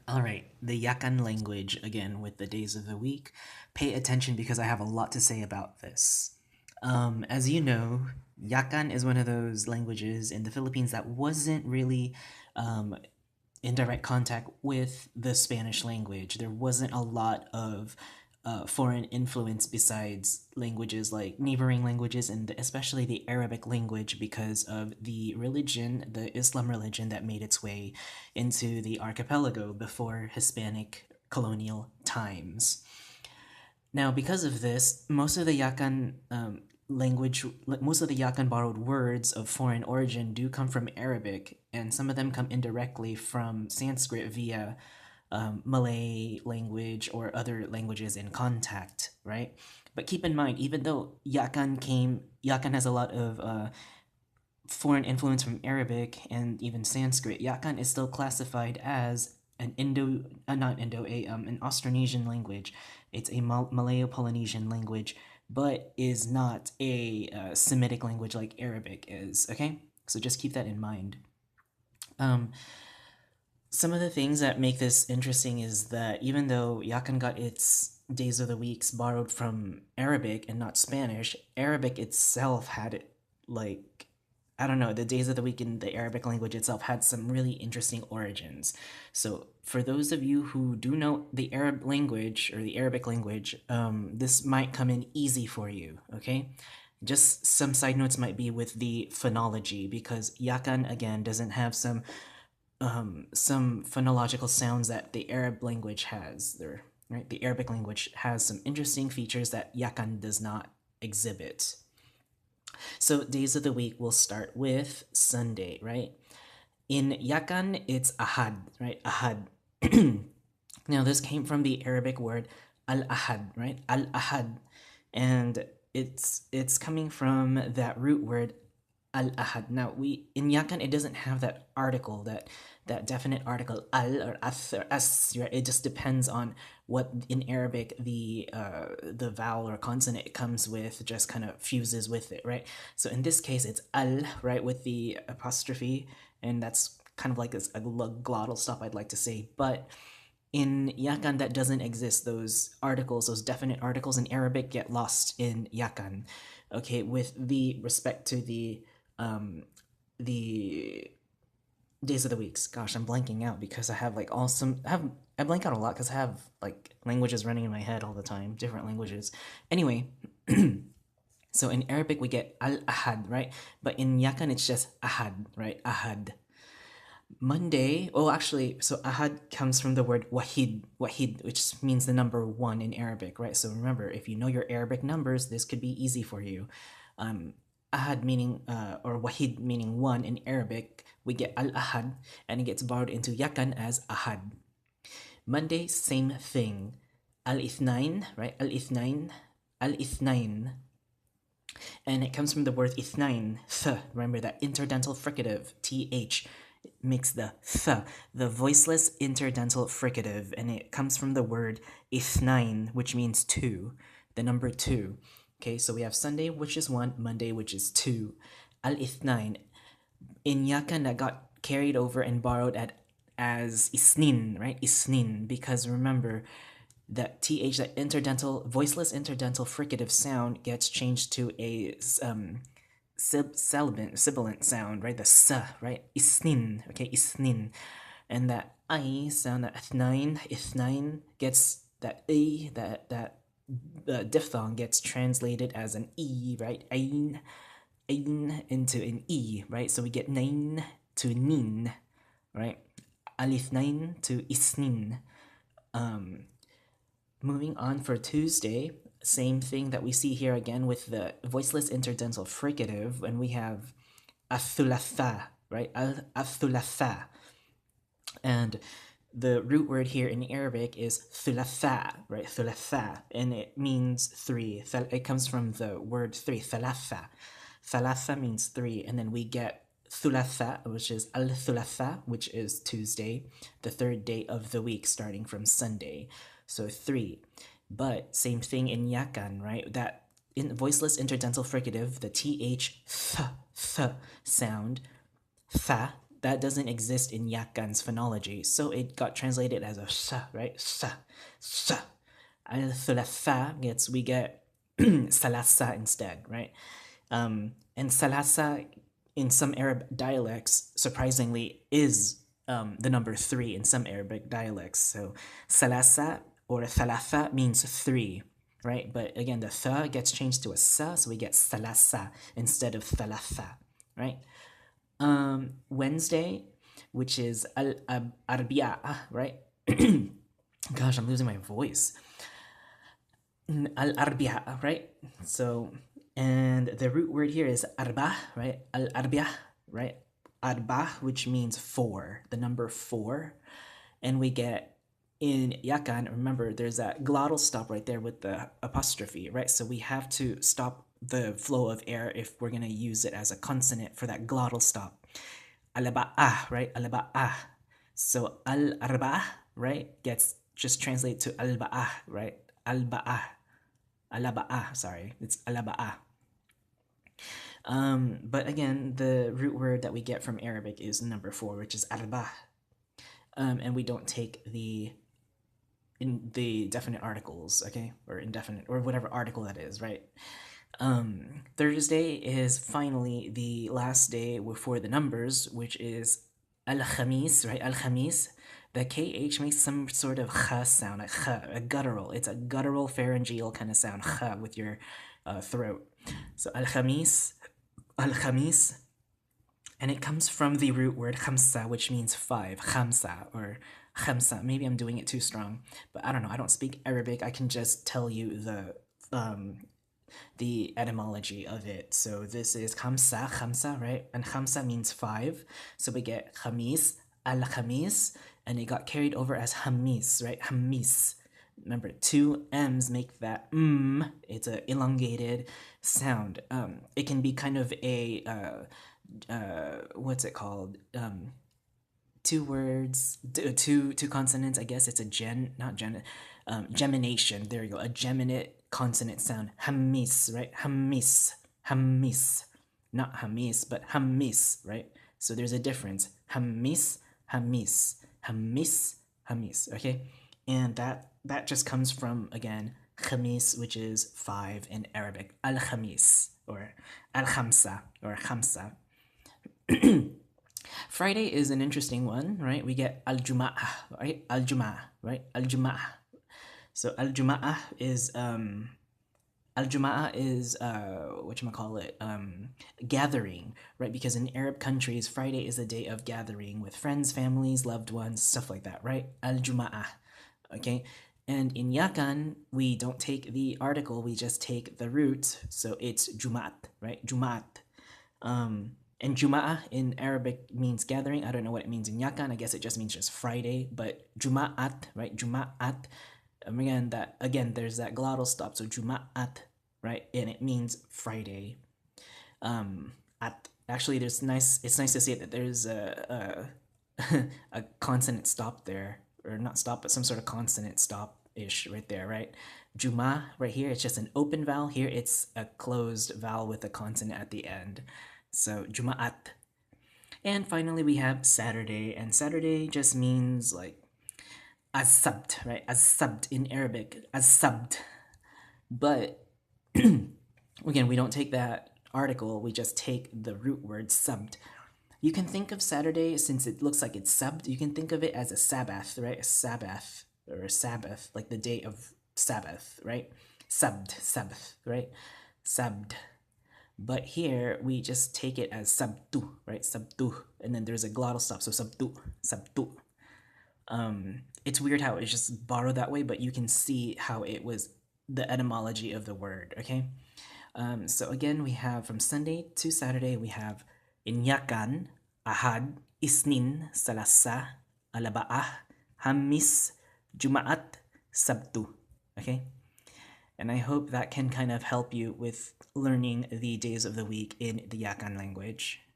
All right, the Yakan language again with the days of the week. Pay attention because I have a lot to say about this. As you know, Yakan is one of those languages in the Philippines that wasn't really um, in direct contact with the Spanish language. There wasn't a lot of foreign influence besides languages like neighboring languages and especially the Arabic language because of the religion, the Islam religion that made its way into the archipelago before Hispanic colonial times. Now, because of this, most of the Yakan language, most of the Yakan borrowed words of foreign origin do come from Arabic, and some of them come indirectly from Sanskrit via Malay language or other languages in contact, right? But keep in mind, even though Yakan has a lot of foreign influence from Arabic and even Sanskrit, Yakan is still classified as an Austronesian language. It's a Malayo-Polynesian language, but is not a Semitic language like Arabic is. Okay, so just keep that in mind. Um, some of the things that make this interesting is that even though Yakan got its days of the weeks borrowed from Arabic and not Spanish, Arabic itself had it like I don't know, the days of the week in the Arabic language itself had some really interesting origins. So, for those of you who do know the Arab language or the Arabic language, this might come in easy for you, okay? Just some side notes might be with the phonology because Yakan again doesn't have some phonological sounds that the Arab language has. There, right? The Arabic language has some interesting features that Yakan does not exhibit. So days of the week will start with Sunday, right? In Yakan, it's Ahad, right? Ahad. Now this came from the Arabic word al-ahad, right? Al-ahad. And it's coming from that root word al-ahad. Now we in Yakan it doesn't have that article, that definite article al or as or as, right? It just depends on what in Arabic the vowel or consonant it comes with just kind of fuses with it, right? So in this case it's al, right, with the apostrophe, and that's kind of like a glottal stop I'd like to say, but in Yakan that doesn't exist. Those articles, those definite articles in Arabic get lost in Yakan. Okay, with the respect to the days of the weeks. Gosh, I'm blanking out because I have like I blank out a lot because I have like languages running in my head all the time, different languages. Anyway, so in Arabic we get al-ahad, right? But in Yakan it's just ahad, right? Ahad. Monday, oh, actually, so ahad comes from the word wahid, which means the number one in Arabic, right? So remember, if you know your Arabic numbers, this could be easy for you. Ahad meaning, or wahid meaning one in Arabic, we get al-ahad, and it gets borrowed into yakan as ahad. Monday, same thing. Al-ithnain, right? Al-ithnain, al-ithnain. And it comes from the word ithnain, remember that interdental fricative, th, makes the voiceless interdental fricative, and it comes from the word ithnain, which means two, the number two. Okay, so we have Sunday, which is one, Monday, which is two. Al-ithnain. In Yakan, that got carried over and borrowed as isnin, right? Isnin, because remember, that th, that interdental, voiceless interdental fricative sound gets changed to a sibilant sound, right? The s, right? Isnin, okay, isnin. And that I sound, that ithnain gets that a, that diphthong gets translated as an e, right? Ein into an e, right? So we get nain to nin, right? Alithnain to isnin. Moving on for Tuesday, same thing that we see here again with the voiceless interdental fricative, and we have athulatha, right? Athulatha. And the root word here in Arabic is thulatha, right? Thulatha, and it means three. It comes from the word three, thalatha. Thalatha means three, and then we get thulatha, which is al-thulatha, which is Tuesday, the third day of the week, starting from Sunday. So three. But same thing in Yakan, right? That in voiceless interdental fricative, the th sound, tha, that doesn't exist in Yakan's phonology, so it got translated as a sha, right? Sha, sha. Al-thulatha we get salasa instead, right? And salasa in some Arab dialects, surprisingly, is the number 3 in some Arabic dialects. So salasa or thalatha means 3, right? But again, the tha gets changed to a sa, so we get salasa instead of thalatha, right? Wednesday, which is al-arbi'a, right? Gosh, I'm losing my voice. Al-arbi'a, right? So, and the root word here is arba, right? Al-arbi'a, right? Arba, which means 4, the number 4. And we get in Yakan, remember, there's that glottal stop right there with the apostrophe, right? So we have to stop the flow of air if we're going to use it as a consonant for that glottal stop. Al-ba'ah, right? Al-ba'ah. So al-arba'ah, right, gets just translated to al-ba'ah, right? Al-ba'ah. Al-ba'ah, sorry. It's al-ba'ah. But again, the root word that we get from Arabic is number 4, which is arbah. And we don't take the definite articles, okay? Or indefinite, or whatever article that is, right? Thursday is finally the last day before the numbers, which is al-khamis, right? Al-khamis. The KH makes some sort of kha sound, like kha, a guttural. It's a guttural pharyngeal kind of sound, kha, with your throat. So al-khamis, al-khamis. And it comes from the root word khamsa, which means 5, khamsa, or khamsa. Maybe I'm doing it too strong, but I don't know. I don't speak Arabic. I can just tell you the etymology of it. So this is khamsa, right? And khamsa means 5. So we get khamis, al-khamis, and it got carried over as hamis, right? Hamis. Remember, 2 M's make that it's an elongated sound. It can be kind of a what's it called? 2 words, two consonants. I guess it's a gemination. There you go, a geminate consonant sound. Hamis, right? Hamis, hamis, not hamis, but hamis, right? So there's a difference. Hamis, hamis, hamis, hamis. Okay, and that just comes from, again, khamis, which is 5 in Arabic. Al-khamis, or al-khamsa, or khamsa. Friday is an interesting one, right? We get al-jum'ah, right? Al-jum'ah, right? Al-jum'ah. So al-jum'ah is whatchamacallit, gathering, right? Because in Arab countries, Friday is a day of gathering with friends, families, loved ones, stuff like that, right? Al-jum'ah, okay? And in Yakan, we don't take the article, we just take the root, so it's Jum'at, right? Jum'at. And Jum'ah in Arabic means gathering. I don't know what it means in Yakan. I guess it just means just Friday. But Juma'at, right? Juma'at. Again, there's that glottal stop. So Juma'at, right? And it means Friday. Actually, it's nice to see that there's a consonant stop there. Or not stop, but some sort of consonant stop-ish right there, right? Juma, right here, it's just an open vowel. Here, it's a closed vowel with a consonant at the end. So, Juma'at. And finally, we have Saturday. And Saturday just means, like, as-sabt, right? As-sabt in Arabic. As-sabt. But, again, we don't take that article. We just take the root word sabt. You can think of Saturday, since it looks like it's sabt, you can think of it as a Sabbath, right? A Sabbath, or a Sabbath, like the day of Sabbath, right? Sabbath, right? Sabt. But here, we just take it as sabtu, right? Sabtu. And then there's a glottal stop, so sabtu, sabtu. It's weird how it's just borrowed that way, but you can see how it was the etymology of the word, okay? So again, we have from Sunday to Saturday, we have in Yakan, Ahad, Isnin, Salasa, Alaba'ah, Hamis, Juma'at, Sabtu, okay? And I hope that can kind of help you with learning the days of the week in the Yakan language.